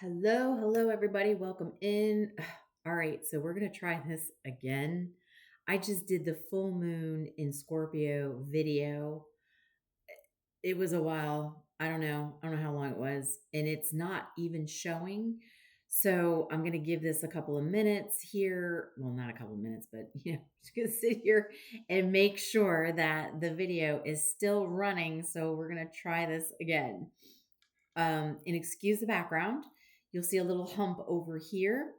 Hello, everybody. Welcome in. All right, so we're going to try this again. I just did the full moon in Scorpio video. It was a while. I don't know. I don't know how long it was, and it's not even showing. So I'm going to give this a couple of minutes here. Well, not a couple of minutes, but just going to sit here and make sure that the video is still running. So we're going to try this again. And excuse the background. You'll see a little hump over here.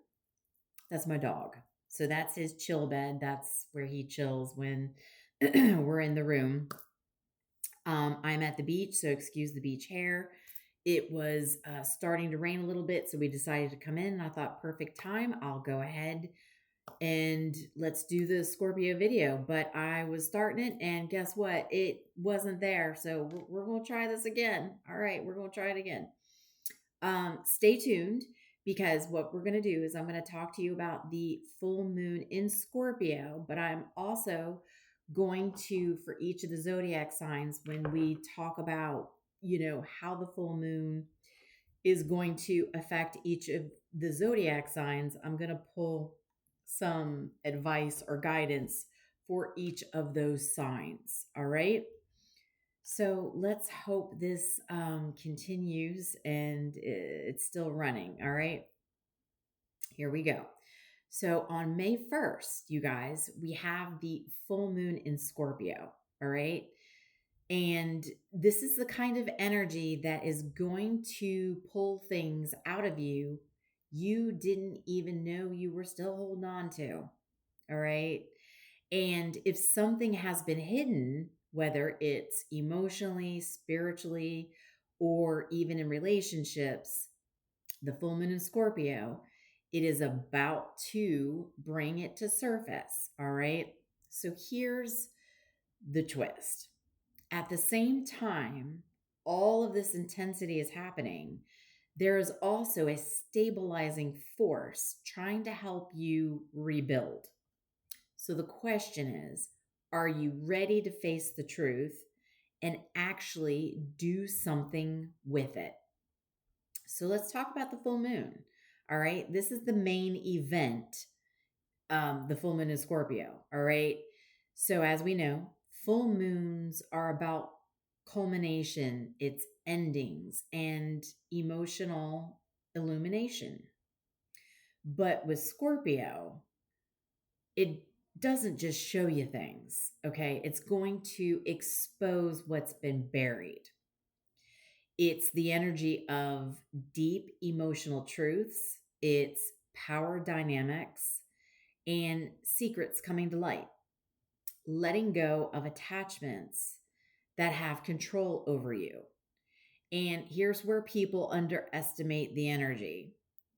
That's my dog. So that's his chill bed. That's where he chills when we're in the room. I'm at the beach, so excuse the beach hair. It was starting to rain a little bit, so we decided to come in. And I thought, perfect time. I'll go ahead and let's do the Scorpio video. But I was starting it, and guess what? It wasn't there. So we're going to try this again. All right, we're going to try it again. Stay tuned because what we're going to do is I'm going to talk to you about the full moon in Scorpio, but I'm also going to, for each of the zodiac signs, when we talk about, how the full moon is going to affect each of the zodiac signs, I'm going to pull some advice or guidance for each of those signs. All right. So let's hope this continues and it's still running. All right. Here we go. So on May 1st, you guys, we have the full moon in Scorpio. All right. And this is the kind of energy that is going to pull things out of you didn't even know you were still holding on to. All right. And if something has been hidden, whether it's emotionally, spiritually, or even in relationships, the full moon in Scorpio, it is about to bring it to surface. All right. So here's the twist. At the same time, all of this intensity is happening. There is also a stabilizing force trying to help you rebuild. So the question is, are you ready to face the truth and actually do something with it? So let's talk about the full moon. All right. This is the main event, the full moon in Scorpio. All right. So as we know, full moons are about culmination, it's endings and emotional illumination. But with Scorpio, it doesn't just show you things, okay? It's going to expose what's been buried. It's the energy of deep emotional truths, it's power dynamics, and secrets coming to light. Letting go of attachments that have control over you. And here's where people underestimate the energy.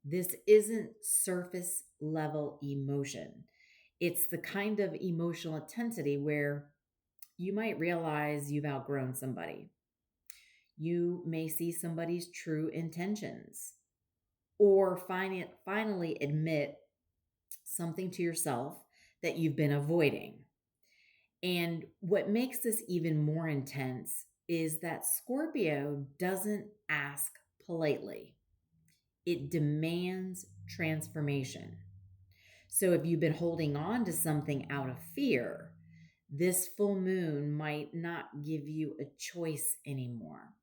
This isn't surface level emotion. It's the kind of emotional intensity where you might realize you've outgrown somebody. You may see somebody's true intentions or finally admit something to yourself that you've been avoiding. And what makes this even more intense is that Scorpio doesn't ask politely. It demands transformation. So if you've been holding on to something out of fear, this full moon might not give you a choice anymore.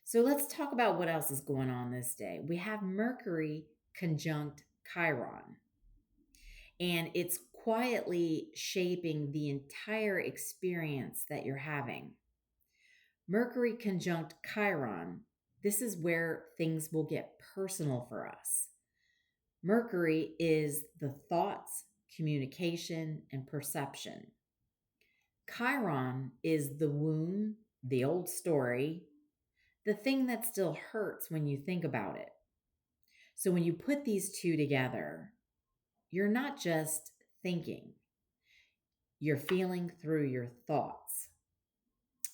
So let's talk about what else is going on this day. We have Mercury conjunct Chiron, and it's quietly shaping the entire experience that you're having. Mercury conjunct Chiron, this is where things will get personal for us. Mercury is the thoughts, communication, and perception. Chiron is the wound, the old story, the thing that still hurts when you think about it. So when you put these two together, you're not just thinking, you're feeling through your thoughts.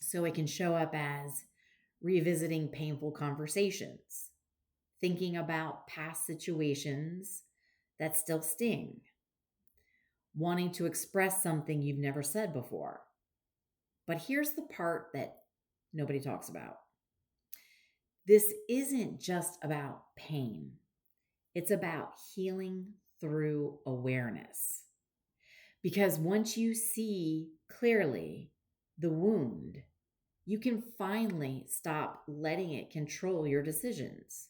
So it can show up as revisiting painful conversations, thinking about past situations that still sting, wanting to express something you've never said before. But here's the part that nobody talks about. This isn't just about pain, it's about healing through awareness. Because once you see clearly the wound, you can finally stop letting it control your decisions.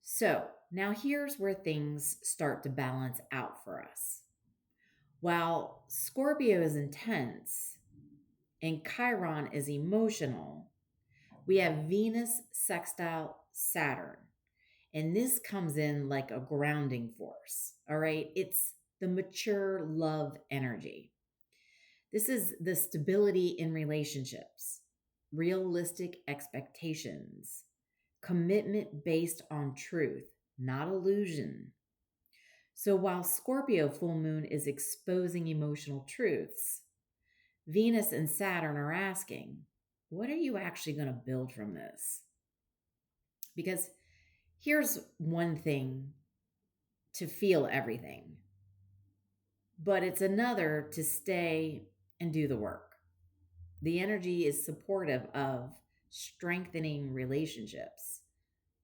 So, now here's where things start to balance out for us. While Scorpio is intense and Chiron is emotional, we have Venus sextile Saturn. And this comes in like a grounding force. All right. It's the mature love energy. This is the stability in relationships, realistic expectations, commitment based on truth, not illusion. So while Scorpio full moon is exposing emotional truths, Venus and Saturn are asking, what are you actually going to build from this? Because here's one thing to feel everything, but it's another to stay and do the work. The energy is supportive of strengthening relationships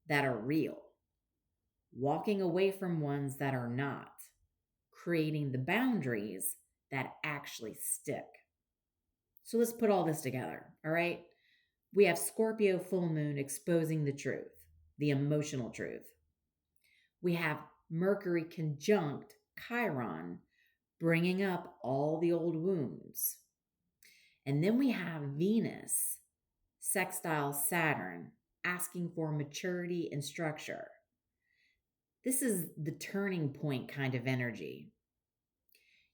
that are real, walking away from ones that are not, creating the boundaries that actually stick. So let's put all this together, all right? We have Scorpio full moon exposing the truth, the emotional truth. We have Mercury conjunct Chiron bringing up all the old wounds. And then we have Venus sextile Saturn asking for maturity and structure. This is the turning point kind of energy.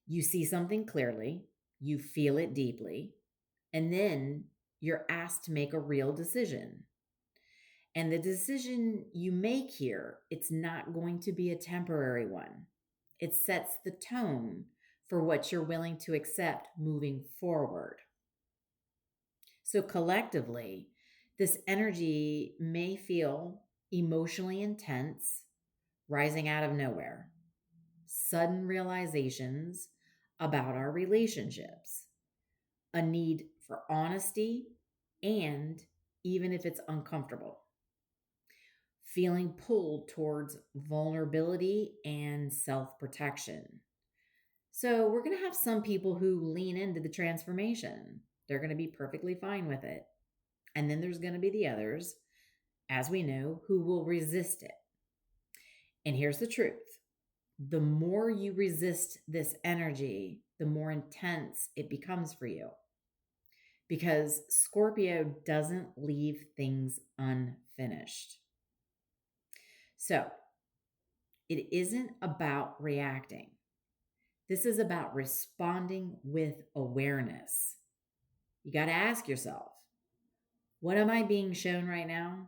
You see something clearly, you feel it deeply, and then you're asked to make a real decision. And the decision you make here, it's not going to be a temporary one. It sets the tone for what you're willing to accept moving forward. So collectively, this energy may feel emotionally intense, rising out of nowhere, sudden realizations about our relationships, a need for honesty, and even if it's uncomfortable, feeling pulled towards vulnerability and self-protection. So we're going to have some people who lean into the transformation. They're going to be perfectly fine with it. And then there's going to be the others, as we know, who will resist it. And here's the truth. The more you resist this energy, the more intense it becomes for you. Because Scorpio doesn't leave things unfinished. So it isn't about reacting. This is about responding with awareness. You got to ask yourself, what am I being shown right now?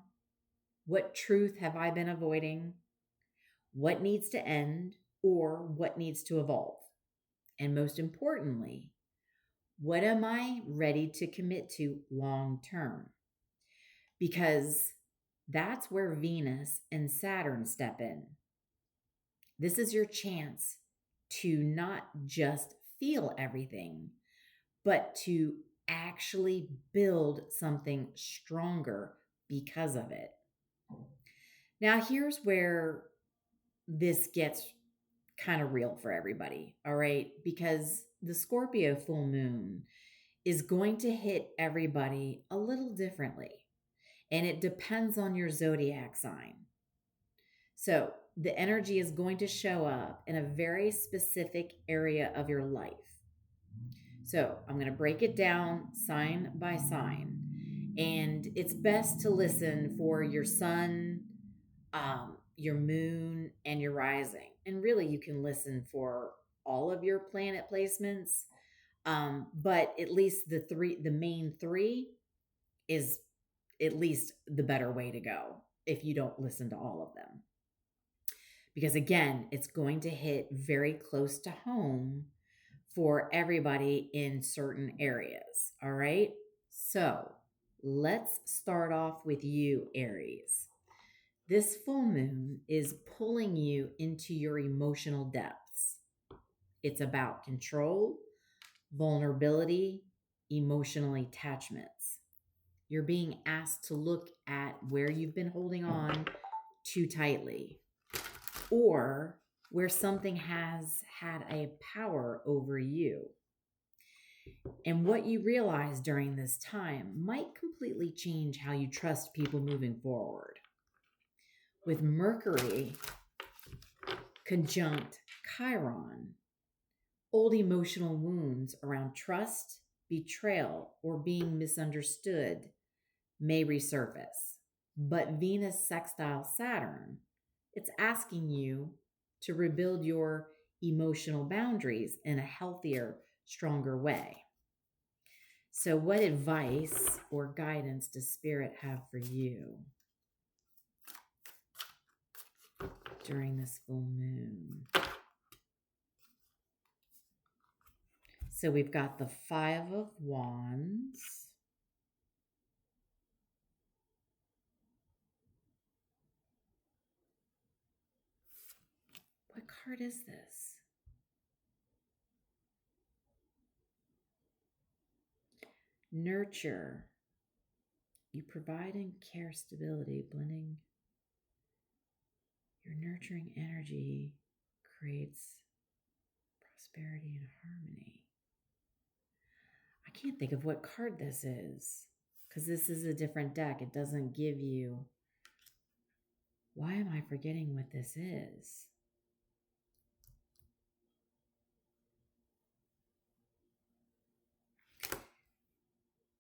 What truth have I been avoiding? What needs to end or what needs to evolve? And most importantly, what am I ready to commit to long term? Because that's where Venus and Saturn step in. This is your chance to not just feel everything, but to actually build something stronger because of it. Now, here's where this gets kind of real for everybody, all right? Because the Scorpio full moon is going to hit everybody a little differently, and it depends on your zodiac sign. So the energy is going to show up in a very specific area of your life. So I'm going to break it down sign by sign. And it's best to listen for your sun, your moon, and your rising. And really, you can listen for all of your planet placements. But at least the main three is at least the better way to go if you don't listen to all of them. Because again, it's going to hit very close to home for everybody in certain areas. All right. So let's start off with you, Aries. This full moon is pulling you into your emotional depths. It's about control, vulnerability, emotional attachments. You're being asked to look at where you've been holding on too tightly, or where something has had a power over you. And what you realize during this time might completely change how you trust people moving forward. With Mercury conjunct Chiron, old emotional wounds around trust, betrayal, or being misunderstood may resurface. But Venus sextile Saturn, it's asking you to rebuild your emotional boundaries in a healthier, stronger way. So, what advice or guidance does Spirit have for you during this full moon? So, we've got the Five of Wands. What card is this? Nurture. You provide and care stability, blending your nurturing energy creates prosperity and harmony. I can't think of what card this is because this is a different deck. It doesn't give you. Why am I forgetting what this is?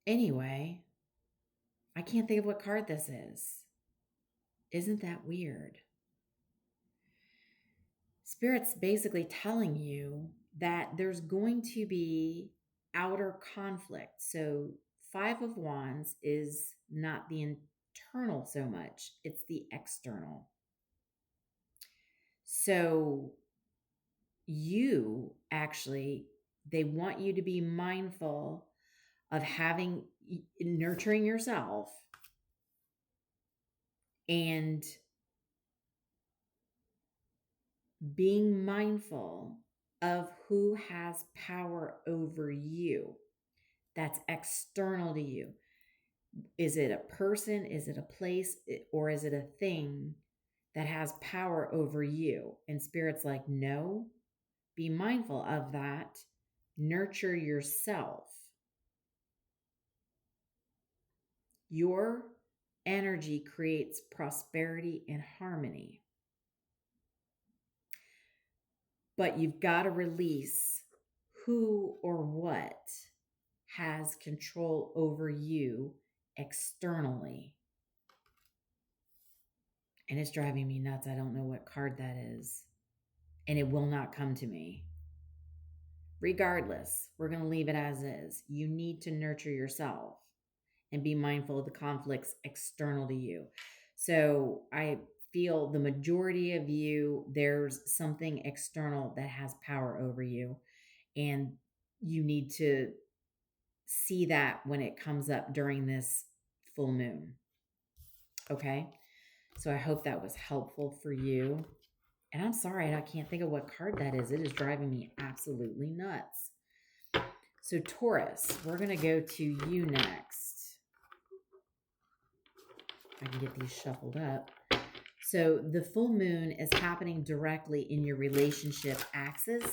Anyway, I can't think of what card this is. Isn't that weird? Spirit's basically telling you that there's going to be outer conflict. So Five of Wands is not the internal so much, it's the external. So you actually, they want you to be mindful of nurturing yourself and being mindful of who has power over you. That's external to you. Is it a person? Is it a place? Or is it a thing that has power over you? And Spirit's like, no, be mindful of that. Nurture yourself. Your energy creates prosperity and harmony. But you've got to release who or what has control over you externally. And it's driving me nuts. I don't know what card that is. And it will not come to me. Regardless, we're going to leave it as is. You need to nurture yourself and be mindful of the conflicts external to you. So I feel the majority of you, there's something external that has power over you. And you need to see that when it comes up during this full moon. Okay? So I hope that was helpful for you. And I'm sorry, I can't think of what card that is. It is driving me absolutely nuts. So Taurus, we're going to go to you next. I can get these shuffled up. So the full moon is happening directly in your relationship axis.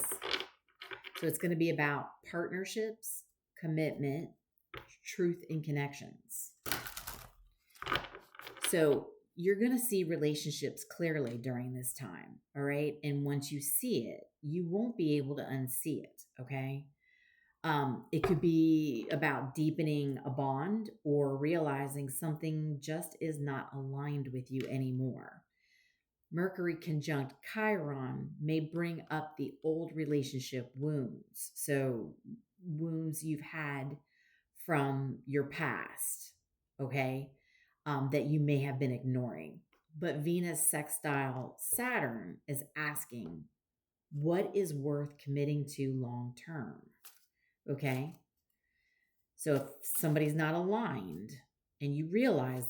So it's going to be about partnerships, commitment, truth, and connections. So you're going to see relationships clearly during this time, all right? And once you see it, you won't be able to unsee it, okay? It could be about deepening a bond or realizing something just is not aligned with you anymore. Mercury conjunct Chiron may bring up the old relationship wounds. So wounds you've had from your past, okay, that you may have been ignoring. But Venus sextile Saturn is asking, what is worth committing to long term? Okay. So if somebody's not aligned and you realize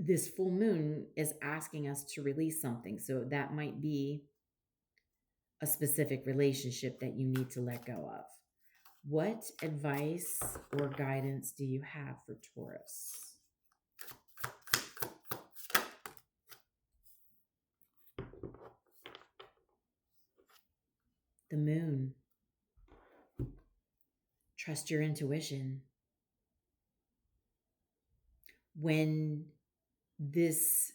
this full moon is asking us to release something. So that might be a specific relationship that you need to let go of. What advice or guidance do you have for Taurus? The moon. Trust your intuition. When this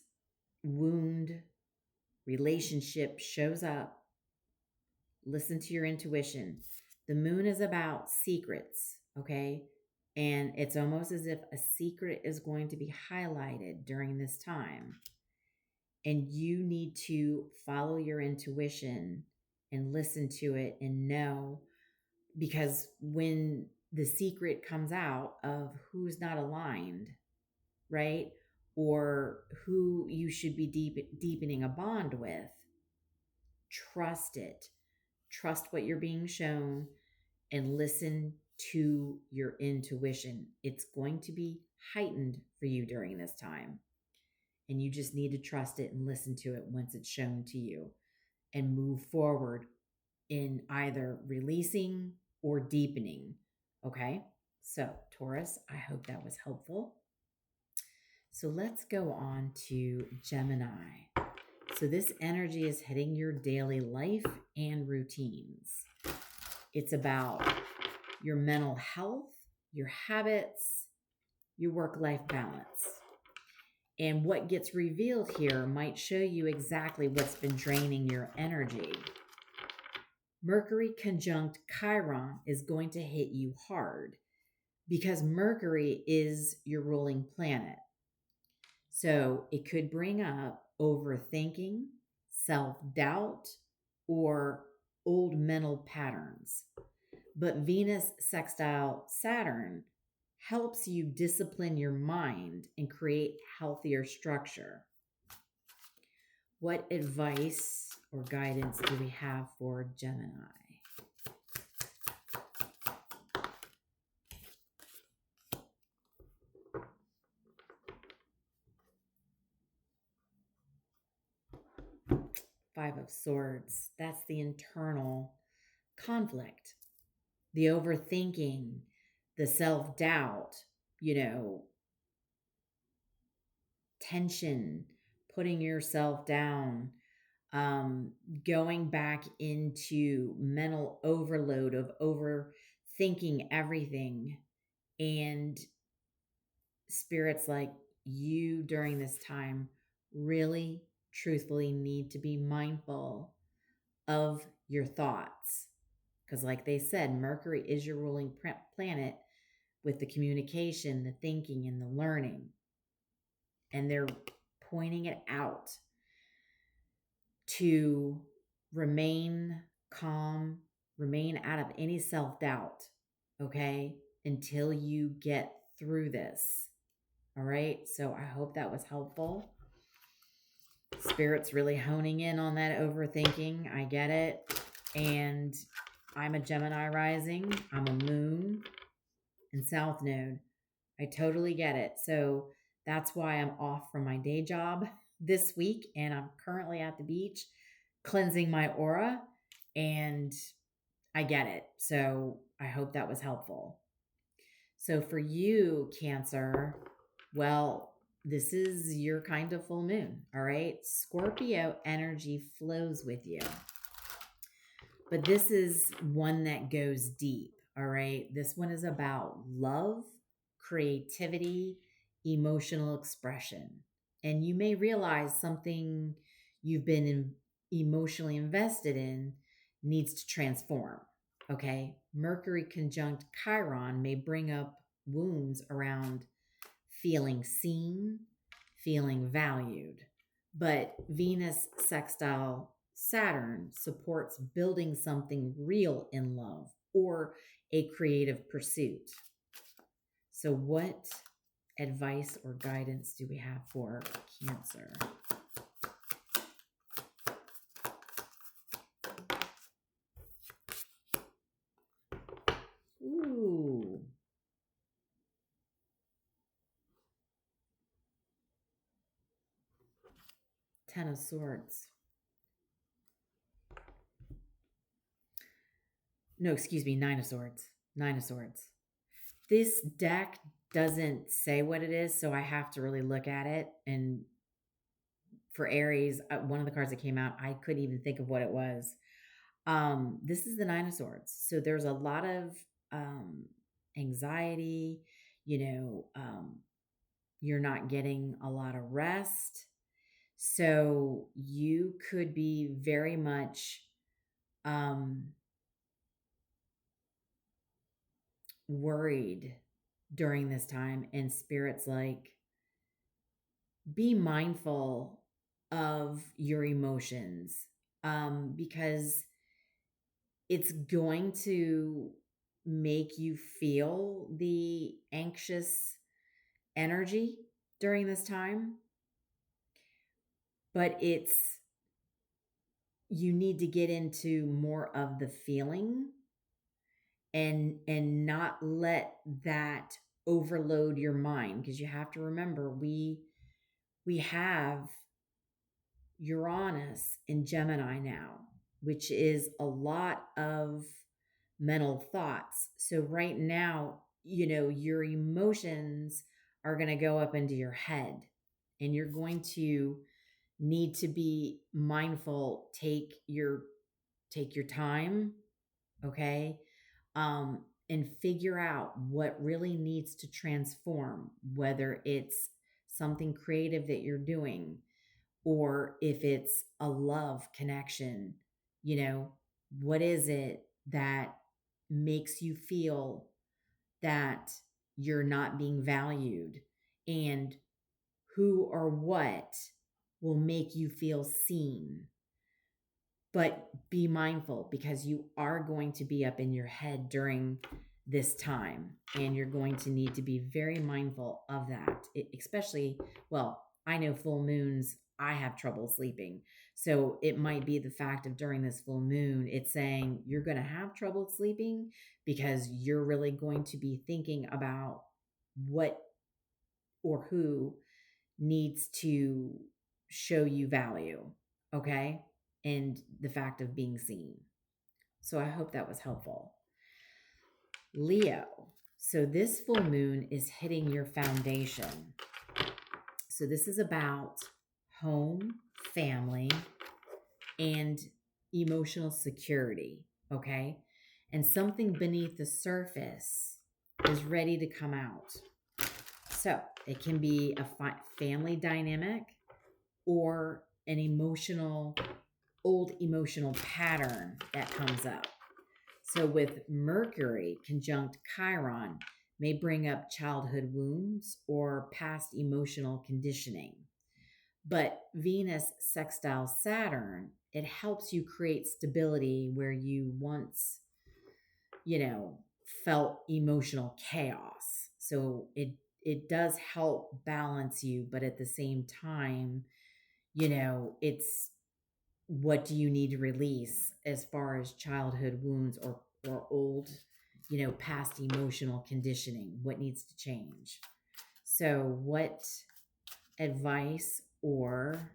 wound relationship shows up, listen to your intuition. The moon is about secrets, okay? And it's almost as if a secret is going to be highlighted during this time. And you need to follow your intuition and listen to it and know, because when the secret comes out of who's not aligned, right? Or who you should be deepening a bond with, trust it. Trust what you're being shown and listen to your intuition. It's going to be heightened for you during this time. And you just need to trust it and listen to it once it's shown to you and move forward in either releasing or deepening. Okay? So, Taurus, I hope that was helpful. So let's go on to Gemini. So this energy is hitting your daily life and routines. It's about your mental health, your habits, your work-life balance. And what gets revealed here might show you exactly what's been draining your energy. Mercury conjunct Chiron is going to hit you hard because Mercury is your ruling planet. So it could bring up overthinking, self-doubt, or old mental patterns. But Venus sextile Saturn helps you discipline your mind and create healthier structure. What advice or guidance do we have for Gemini? Five of Swords. That's the internal conflict, the overthinking, the self-doubt, tension, putting yourself down, going back into mental overload of overthinking everything. And spirits like you during this time really truthfully need to be mindful of your thoughts. Because like they said, Mercury is your ruling planet with the communication, the thinking, and the learning. And they're pointing it out to remain calm, remain out of any self-doubt, okay, until you get through this. All right, so I hope that was helpful. Spirit's really honing in on that overthinking. I get it. And I'm a Gemini rising. I'm a moon and south node. I totally get it. So that's why I'm off from my day job this week. And I'm currently at the beach cleansing my aura. And I get it. So I hope that was helpful. So for you, Cancer, well, this is your kind of full moon, all right? Scorpio energy flows with you. But this is one that goes deep, all right? This one is about love, creativity, emotional expression. And you may realize something you've been emotionally invested in needs to transform, okay? Mercury conjunct Chiron may bring up wounds around feeling seen, feeling valued. But Venus sextile Saturn supports building something real in love or a creative pursuit. So what advice or guidance do we have for Cancer? Ooh. Ten of Swords. No, excuse me, Nine of Swords. Nine of Swords. This deck doesn't say what it is, so I have to really look at it. And for Aries, one of the cards that came out, I couldn't even think of what it was. This is the Nine of Swords. So there's a lot of um, anxiety, you know, you're not getting a lot of rest. So you could be very much um, worried during this time, and spirits like, be mindful of your emotions, because it's going to make you feel the anxious energy during this time, but you need to get into more of the feeling and not let that overload your mind, because you have to remember we have Uranus in Gemini now, which is a lot of mental thoughts. So right now, you know, your emotions are going to go up into your head, and you're going to need to be mindful. Take your time, okay? And figure out what really needs to transform, whether it's something creative that you're doing, or if it's a love connection. You know, what is it that makes you feel that you're not being valued, and who or what will make you feel seen? But be mindful, because you are going to be up in your head during this time, and you're going to need to be very mindful of that. Especially, well, I know full moons, I have trouble sleeping. So it might be the fact of during this full moon, it's saying you're going to have trouble sleeping because you're really going to be thinking about what or who needs to show you value, okay? And the fact of being seen. So I hope that was helpful. Leo. So this full moon is hitting your foundation. So this is about home, family, and emotional security, okay? And something beneath the surface is ready to come out. So it can be a family dynamic, or an old emotional pattern that comes up. So with Mercury conjunct Chiron, may bring up childhood wounds or past emotional conditioning. But Venus sextile Saturn, it helps you create stability where you once, felt emotional chaos. So it does help balance you, but at the same time, it's, what do you need to release as far as childhood wounds or old, past emotional conditioning? What needs to change? So what advice or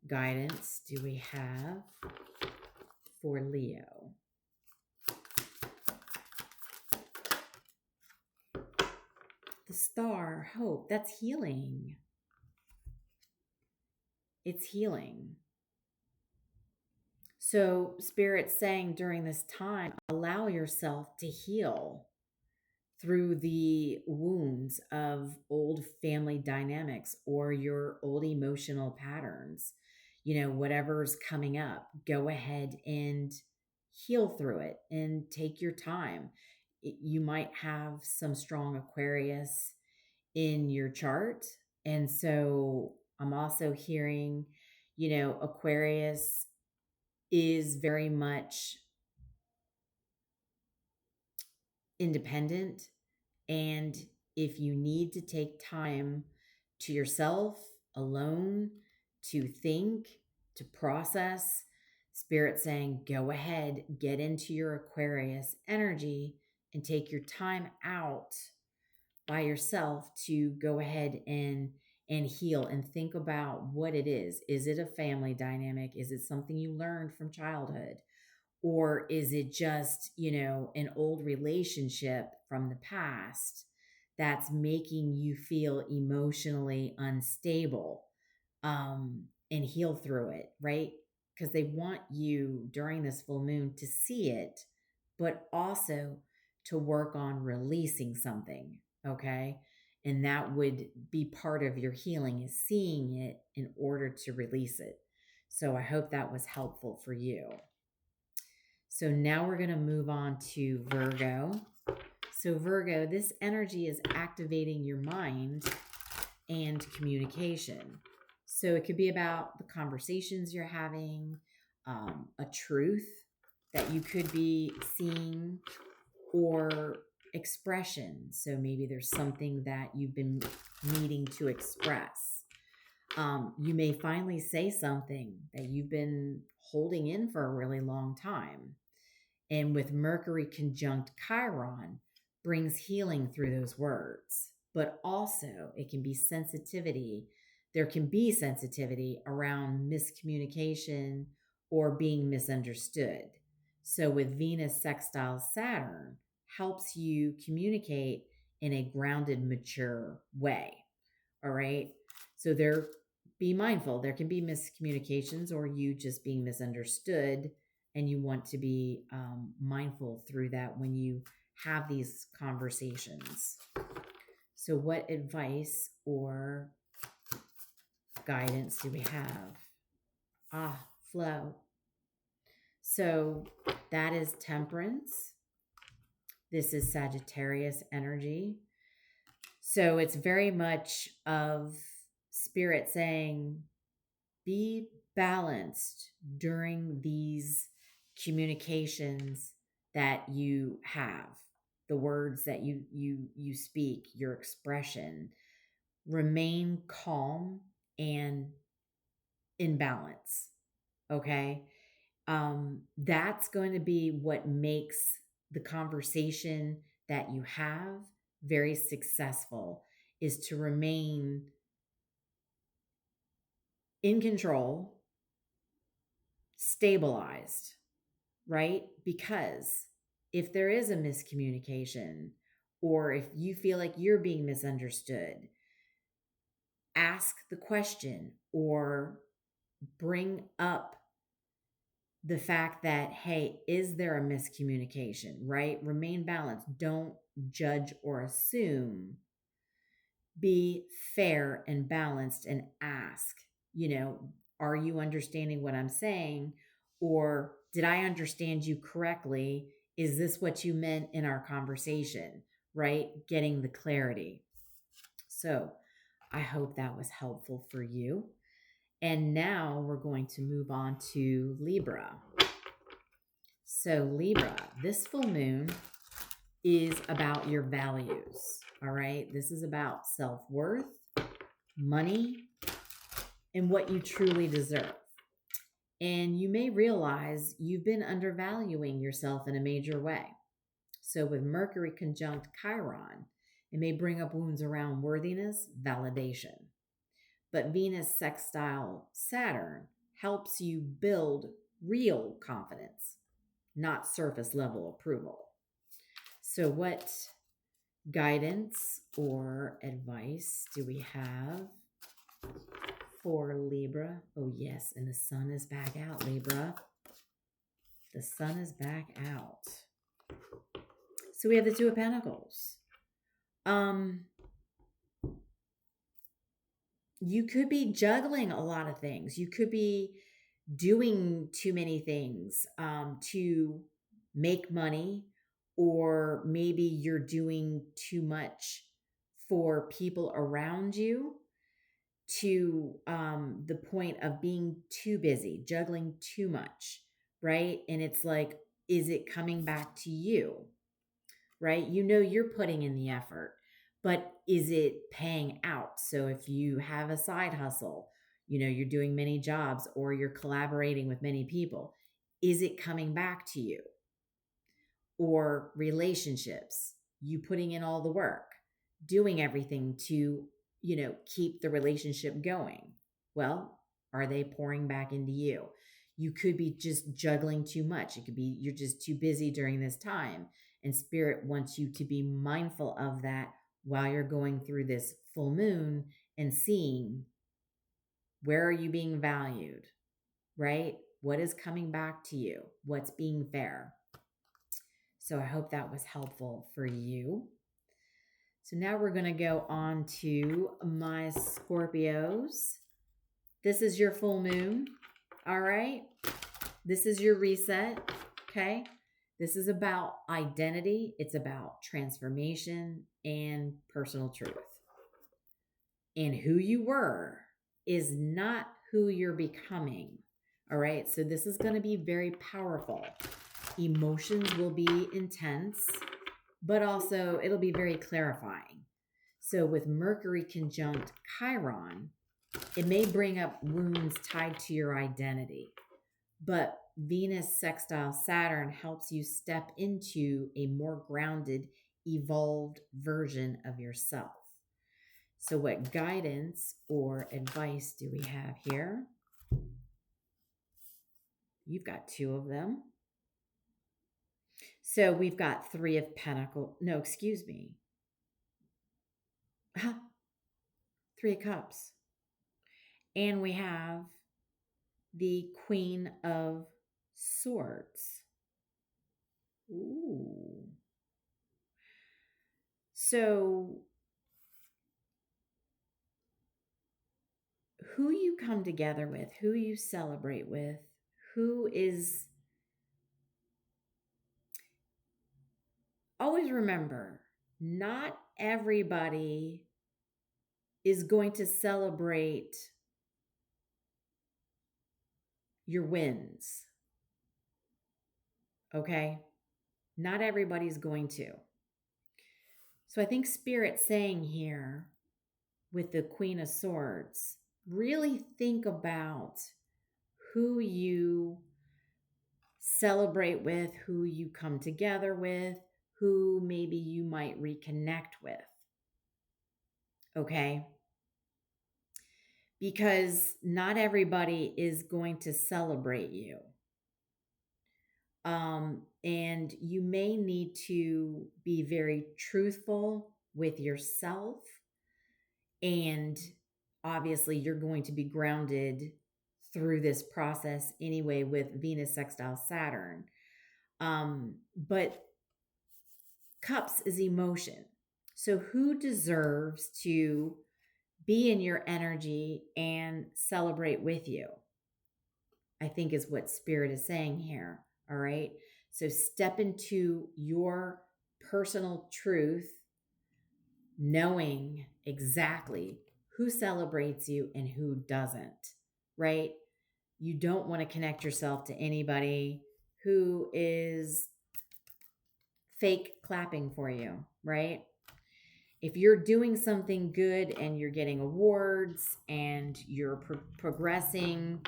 guidance do we have for Leo? The star, hope, that's healing. It's healing. So Spirit's saying during this time, allow yourself to heal through the wounds of old family dynamics or your old emotional patterns. Whatever's coming up, go ahead and heal through it and take your time. You might have some strong Aquarius in your chart. And so I'm also hearing, Aquarius is very much independent. And if you need to take time to yourself alone to think, to process, Spirit saying, go ahead, get into your Aquarius energy and take your time out by yourself to go ahead and heal and think about what it is. Is it a family dynamic? Is it something you learned from childhood? Or is it just, an old relationship from the past that's making you feel emotionally unstable, and heal through it, right? Because they want you during this full moon to see it, but also to work on releasing something, okay? And that would be part of your healing, is seeing it in order to release it. So I hope that was helpful for you. So now we're going to move on to Virgo. So Virgo, this energy is activating your mind and communication. So it could be about the conversations you're having, a truth that you could be seeing, or expression. So maybe there's something that you've been needing to express. You may finally say something that you've been holding in for a really long time. And with Mercury conjunct Chiron, brings healing through those words. But also, it can be sensitivity. There can be sensitivity around miscommunication or being misunderstood. So, with Venus sextile Saturn, helps you communicate in a grounded, mature way. All right. So, be mindful. There can be miscommunications or you just being misunderstood, and you want to be mindful through that when you have these conversations. So what advice or guidance do we have? Flow. So that is Temperance. This is Sagittarius energy. So it's very much of Spirit saying, be balanced during these communications that you have, the words that you speak, your expression. Remain calm and in balance. Okay. That's going to be what makes the conversation that you have very successful, is to remain in control, stabilized, right? Because if there is a miscommunication, or if you feel like you're being misunderstood, ask the question or bring up the fact that, hey, is there a miscommunication, right? Remain balanced. Don't judge or assume. Be fair and balanced and ask, are you understanding what I'm saying? Or did I understand you correctly? Is this what you meant in our conversation, right? Getting the clarity. So I hope that was helpful for you. And now we're going to move on to Libra. So Libra, this full moon is about your values. All right. This is about self-worth, money, and what you truly deserve. And you may realize you've been undervaluing yourself in a major way. So with Mercury conjunct Chiron, it may bring up wounds around worthiness, validation. But Venus sextile Saturn helps you build real confidence, not surface level approval. So what guidance or advice do we have for Libra? Oh, yes. And the sun is back out, Libra. The sun is back out. So we have the Two of Pentacles. You could be juggling a lot of things. You could be doing too many things to make money, or maybe you're doing too much for people around you, to the point of being too busy, juggling too much, right? And it's like, is it coming back to you, right? You're putting in the effort, but is it paying out? So if you have a side hustle, you're doing many jobs, or you're collaborating with many people, is it coming back to you? Or relationships, you putting in all the work, doing everything to, keep the relationship going. Well, are they pouring back into you? You could be just juggling too much. It could be you're just too busy during this time. And Spirit wants you to be mindful of that while you're going through this full moon and seeing where are you being valued, right? What is coming back to you? What's being fair? So I hope that was helpful for you. So now we're going to go on to my Scorpios. This is your full moon. All right. This is your reset. Okay. This is about identity. It's about transformation and personal truth. And who you were is not who you're becoming. All right. So this is going to be very powerful. Emotions will be intense, but also it'll be very clarifying. So with Mercury conjunct Chiron, it may bring up wounds tied to your identity, but Venus sextile Saturn helps you step into a more grounded, evolved version of yourself. So what guidance or advice do we have here? You've got two of them. So we've got Three of Pentacles. No, excuse me. Three of Cups. And we have the Queen of Swords. Ooh. So who you come together with, who you celebrate with, who is... Always remember, not everybody is going to celebrate your wins. Okay? Not everybody's going to. So I think Spirit's saying here with the Queen of Swords, really think about who you celebrate with, who you come together with, who maybe you might reconnect with. Okay? Because not everybody is going to celebrate you. And you may need to be very truthful with yourself. And obviously, you're going to be grounded through this process anyway with Venus sextile Saturn. But Cups is emotion. So who deserves to be in your energy and celebrate with you? I think is what Spirit is saying here. All right. So step into your personal truth, knowing exactly who celebrates you and who doesn't, right? You don't want to connect yourself to anybody who is fake clapping for you, right? If you're doing something good and you're getting awards and you're progressing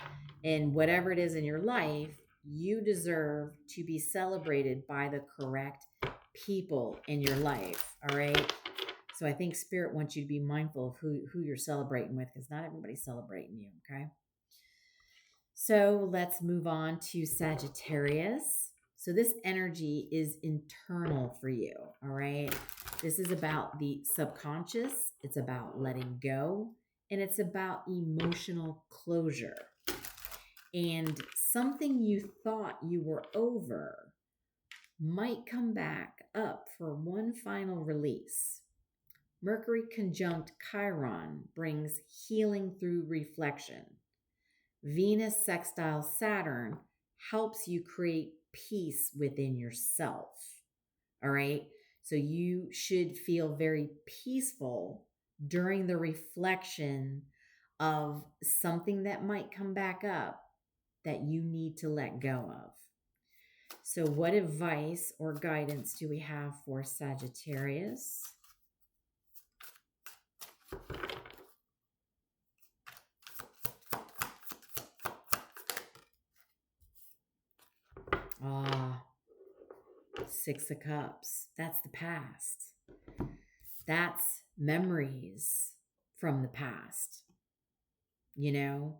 in whatever it is in your life, you deserve to be celebrated by the correct people in your life, all right? So I think Spirit wants you to be mindful of who you're celebrating with, because not everybody's celebrating you, okay? So let's move on to Sagittarius. So this energy is internal for you, all right? This is about the subconscious. It's about letting go, and it's about emotional closure. And something you thought you were over might come back up for one final release. Mercury conjunct Chiron brings healing through reflection. Venus sextile Saturn helps you create peace within yourself. All right. So you should feel very peaceful during the reflection of something that might come back up that you need to let go of. So what advice or guidance do we have for Sagittarius? Six of Cups. That's the past. That's memories from the past. You know,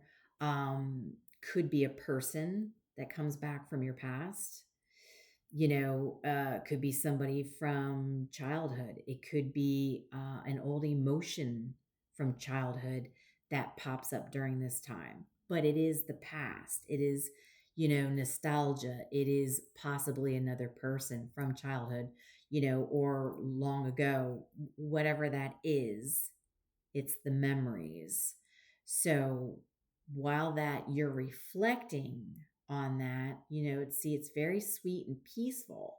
could be a person that comes back from your past. Could be somebody from childhood. It could be an old emotion from childhood that pops up during this time. But it is the past. It is, nostalgia. It is possibly another person from childhood, or long ago, whatever that is. It's the memories. So while that you're reflecting on that, it's very sweet and peaceful.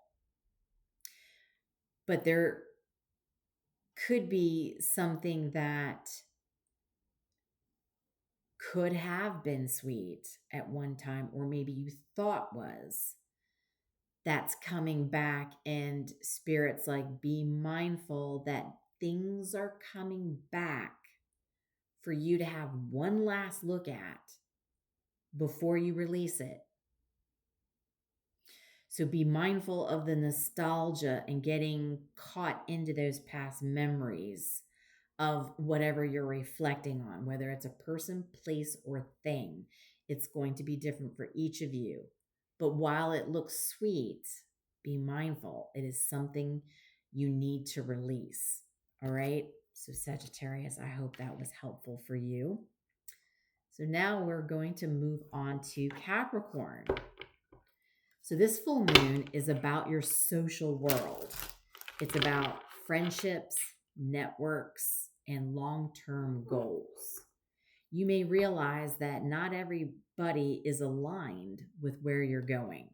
But there could be something that could have been sweet at one time, or maybe you thought was, that's coming back, and Spirit's like, be mindful that things are coming back for you to have one last look at before you release it. So be mindful of the nostalgia and getting caught into those past memories of whatever you're reflecting on, whether it's a person, place, or thing. It's going to be different for each of you. But while it looks sweet, be mindful. It is something you need to release. All right? So Sagittarius, I hope that was helpful for you. So now we're going to move on to Capricorn. So this full moon is about your social world. It's about friendships, networks, and long-term goals. You may realize that not everybody is aligned with where you're going.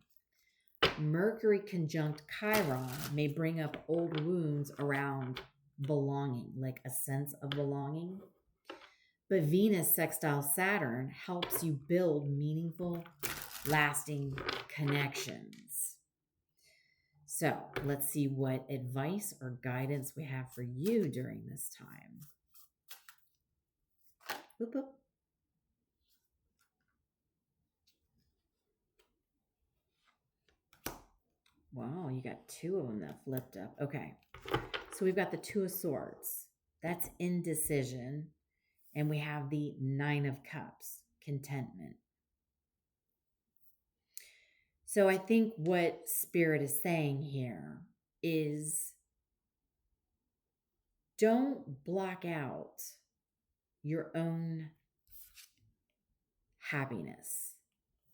Mercury conjunct Chiron may bring up old wounds around belonging, like a sense of belonging. But Venus sextile Saturn helps you build meaningful, lasting connections. So let's see what advice or guidance we have for you during this time. Boop, boop. Wow, you got two of them that flipped up. Okay, so we've got the Two of Swords. That's indecision. And we have the Nine of Cups, contentment. So I think what Spirit is saying here is, don't block out your own happiness,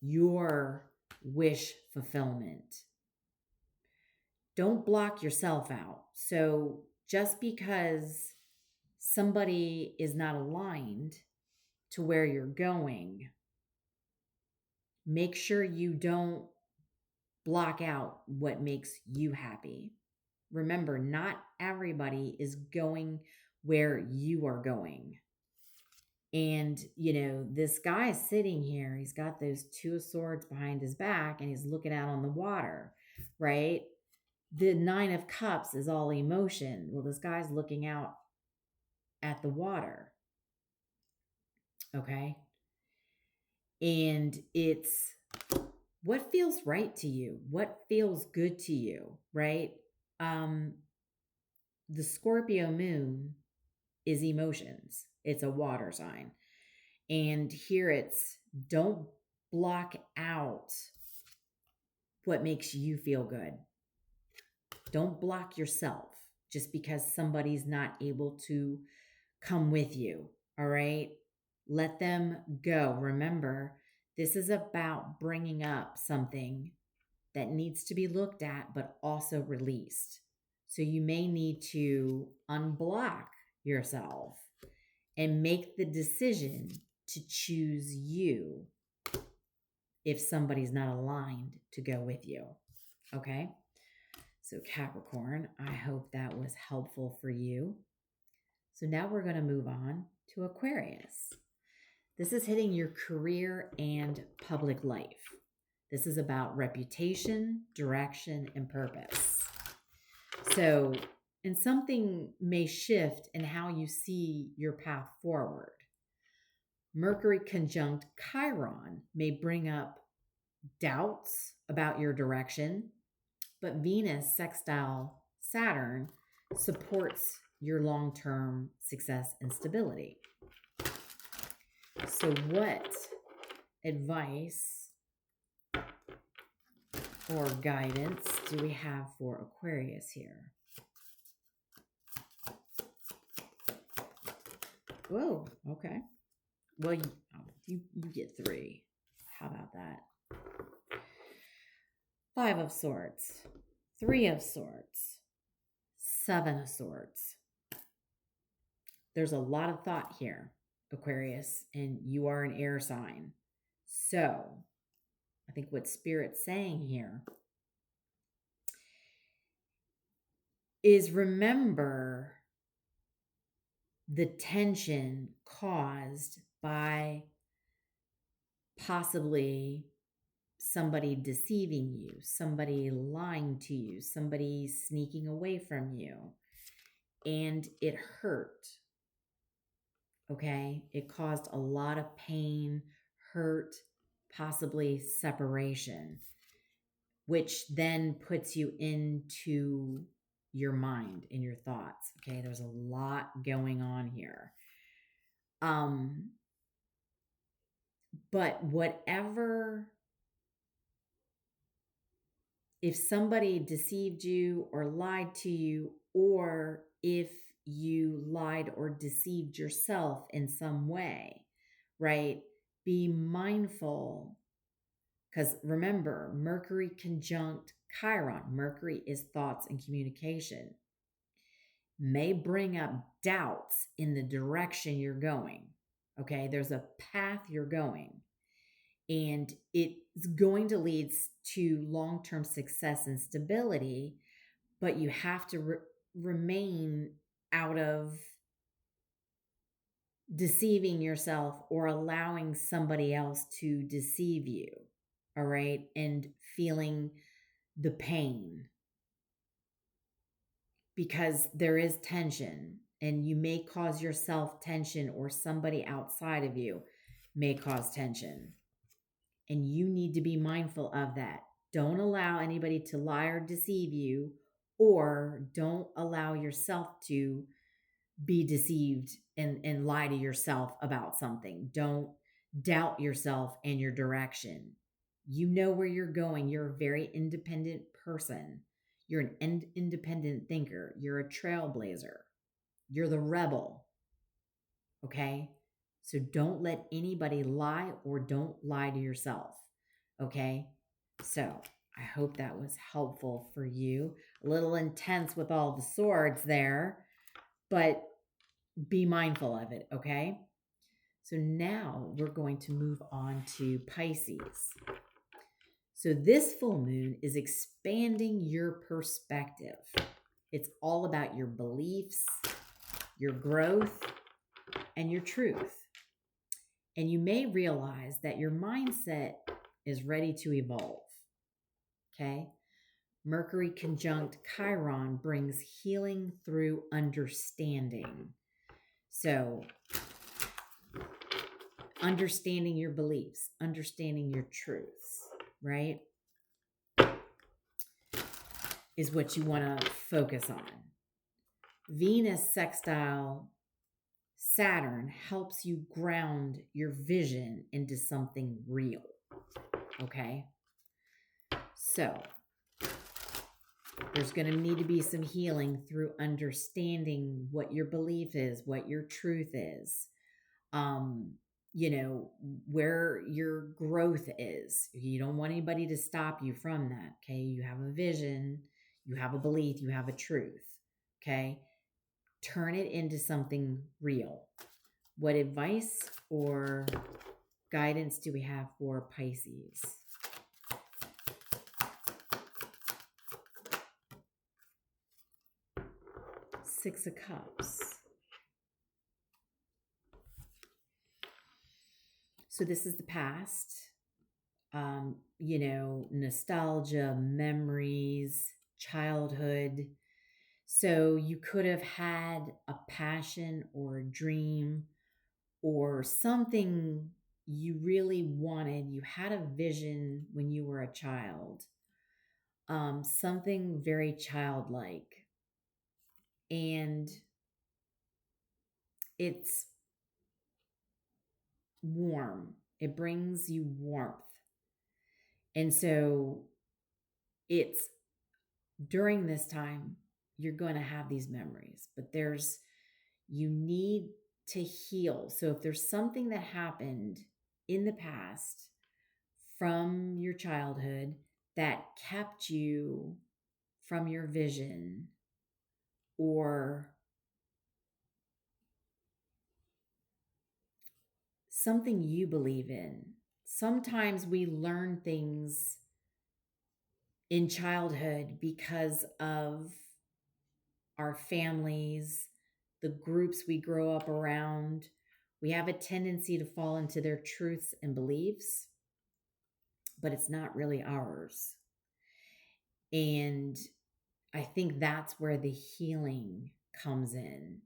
your wish fulfillment. Don't block yourself out. So just because somebody is not aligned to where you're going, make sure you don't block out what makes you happy. Remember, not everybody is going where you are going. And, this guy is sitting here. He's got those Two of Swords behind his back and he's looking out on the water, right? The Nine of Cups is all emotion. Well, this guy's looking out at the water. Okay. And it's what feels right to you, what feels good to you, right? The Scorpio moon is emotions. It's a water sign. And here it's, don't block out what makes you feel good. Don't block yourself just because somebody's not able to come with you. All right. Let them go. Remember, this is about bringing up something that needs to be looked at, but also released. So you may need to unblock yourself and make the decision to choose you if somebody's not aligned to go with you. Okay. So Capricorn, I hope that was helpful for you. So now we're going to move on to Aquarius. This is hitting your career and public life. This is about reputation, direction, and purpose. So, and something may shift in how you see your path forward. Mercury conjunct Chiron may bring up doubts about your direction, but Venus sextile Saturn supports your long-term success and stability. So what advice or guidance do we have for Aquarius here? Whoa, okay. Well, you get 3. How about that? 5 of Swords, 3 of Swords, 7 of Swords. There's a lot of thought here, Aquarius, and you are an air sign. So I think what Spirit's saying here is remember the tension caused by possibly somebody deceiving you, somebody lying to you, somebody sneaking away from you, and it hurt. Okay? It caused a lot of pain, hurt, possibly separation, which then puts you into your mind and your thoughts. Okay? There's a lot going on here. But whatever, if somebody deceived you or lied to you, or if you lied or deceived yourself in some way, right? Be mindful, because remember, Mercury conjunct Chiron. Mercury is thoughts and communication. May bring up doubts in the direction you're going. Okay, there's a path you're going, and it's going to lead to long-term success and stability, but you have to remain out of deceiving yourself or allowing somebody else to deceive you, all right, and feeling the pain, because there is tension, and you may cause yourself tension, or somebody outside of you may cause tension, and you need to be mindful of that. Don't allow anybody to lie or deceive you, or don't allow yourself to be deceived and lie to yourself about something. Don't doubt yourself and your direction. You know where you're going. You're a very independent person. You're an independent thinker. You're a trailblazer. You're the rebel. Okay? So don't let anybody lie, or don't lie to yourself. Okay? So I hope that was helpful for you. A little intense with all the swords there, but be mindful of it, okay? So now we're going to move on to Pisces. So this full moon is expanding your perspective. It's all about your beliefs, your growth, and your truth. And you may realize that your mindset is ready to evolve, okay? Mercury conjunct Chiron brings healing through understanding. So understanding your beliefs, understanding your truths, right, is what you want to focus on. Venus sextile Saturn helps you ground your vision into something real, okay? So there's going to need to be some healing through understanding what your belief is, what your truth is, you know, where your growth is. You don't want anybody to stop you from that, okay? You have a vision, you have a belief, you have a truth, okay? Turn it into something real. What advice or guidance do we have for Pisces? Six of Cups. So this is the past, you know, nostalgia, memories, childhood. So you could have had a passion or a dream or something you really wanted. You had a vision when you were a child, something very childlike. And it's warm. It brings you warmth. And so it's during this time, you're going to have these memories, but you need to heal. So if there's something that happened in the past from your childhood that kept you from your vision, or something you believe in. Sometimes we learn things in childhood because of our families, the groups we grow up around. We have a tendency to fall into their truths and beliefs, but it's not really ours. And I think that's where the healing comes in,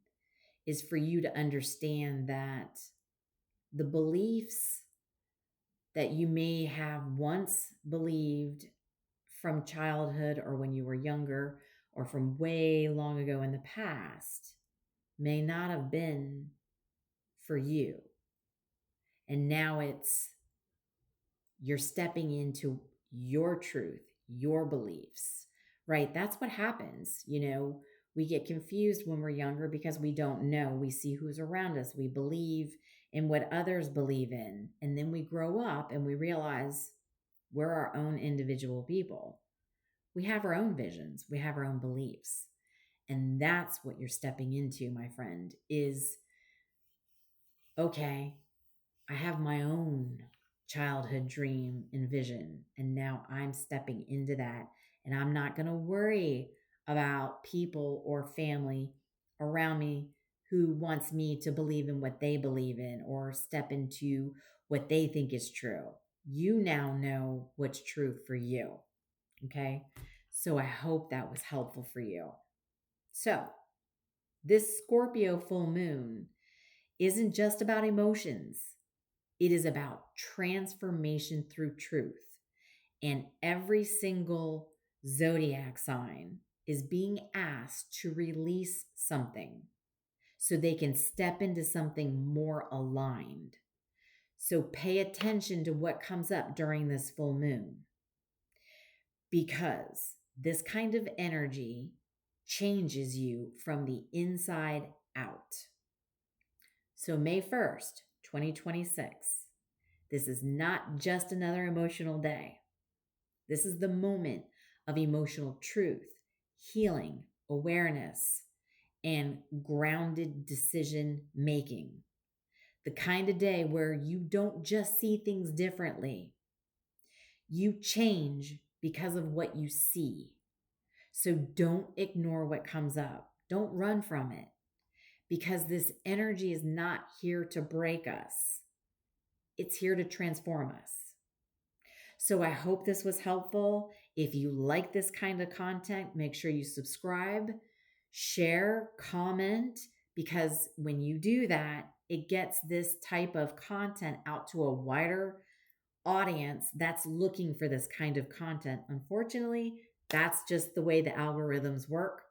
is for you to understand that the beliefs that you may have once believed from childhood or when you were younger or from way long ago in the past may not have been for you. And now you're stepping into your truth, your beliefs, right? That's what happens. We get confused when we're younger because we don't know. We see who's around us. We believe in what others believe in. And then we grow up and we realize we're our own individual people. We have our own visions. We have our own beliefs. And that's what you're stepping into, my friend, is, okay, I have my own childhood dream and vision, and now I'm stepping into that, and I'm not going to worry about people or family around me who wants me to believe in what they believe in or step into what they think is true. You now know what's true for you. Okay? So I hope that was helpful for you. So this Scorpio full moon isn't just about emotions. It is about transformation through truth. And every single zodiac sign is being asked to release something so they can step into something more aligned. So pay attention to what comes up during this full moon, because this kind of energy changes you from the inside out. So May 1st, 2026. This is not just another emotional day. This is the moment of emotional truth, healing, awareness, and grounded decision making. The kind of day where you don't just see things differently. You change because of what you see. So don't ignore what comes up. Don't run from it, because this energy is not here to break us. It's here to transform us. So I hope this was helpful. If you like this kind of content, make sure you subscribe, share, comment, because when you do that, it gets this type of content out to a wider audience that's looking for this kind of content. Unfortunately, that's just the way the algorithms work.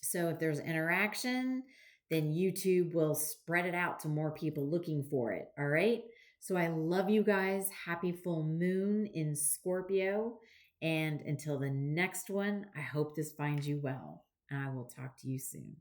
So if there's interaction, then YouTube will spread it out to more people looking for it. All right. So I love you guys. Happy full moon in Scorpio. And until the next one, I hope this finds you well. And I will talk to you soon.